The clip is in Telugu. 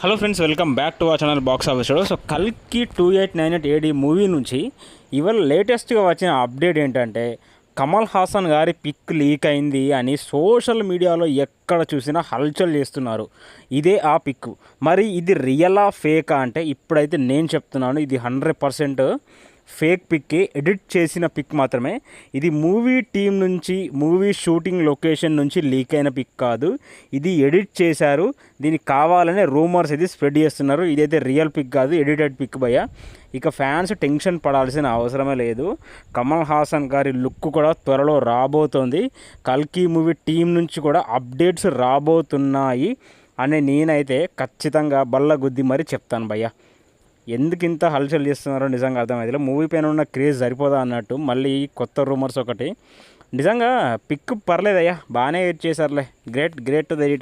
Hello friends, welcome back to our channel box office show. So కల్కి 2898 ఏడి మూవీ నుంచి ఇవాళ లేటెస్ట్గా వచ్చిన అప్డేట్ ఏంటంటే కమల్ హాసన్ గారి పిక్ లీక్ అయింది అని సోషల్ మీడియాలో ఎక్కడ చూసినా హల్చల్ చేస్తున్నారు. ఇదే ఆ పిక్. మరి ఇది రియలా ఫేకా అంటే ఇప్పుడైతే నేను చెప్తున్నాను, ఇది 100% ఫేక్ పిక్కి, ఎడిట్ చేసిన పిక్ మాత్రమే. ఇది మూవీ టీం నుంచి, మూవీ షూటింగ్ లొకేషన్ నుంచి లీక్ అయిన పిక్ కాదు. ఇది ఎడిట్ చేశారు. దీనికి కావాలనే రూమర్స్ ఇది స్ప్రెడ్ చేస్తున్నారు. ఇదైతే రియల్ పిక్ కాదు, ఎడిటెడ్ పిక్ భయ్య. ఇక ఫ్యాన్స్ టెన్షన్ పడాల్సిన అవసరమే లేదు. కమల్ హాసన్ గారి లుక్ కూడా త్వరలో రాబోతోంది. కల్కి మూవీ టీం నుంచి కూడా అప్డేట్స్ రాబోతున్నాయి అని నేనైతే ఖచ్చితంగా బల్ల గుద్ది మరీ చెప్తాను భయ్య. ఎందుకు ఇంత హల్చల్ చేస్తున్నారో నిజంగా అర్థమైతే. మూవీ పైన ఉన్న క్రేజ్ సరిపోదా అన్నట్టు మళ్ళీ కొత్త రూమర్స్ ఒకటి. నిజంగా పిక్ పర్లేదయ్యా, బాగానే ఎడిట్ చేశారులే. Great to the editor.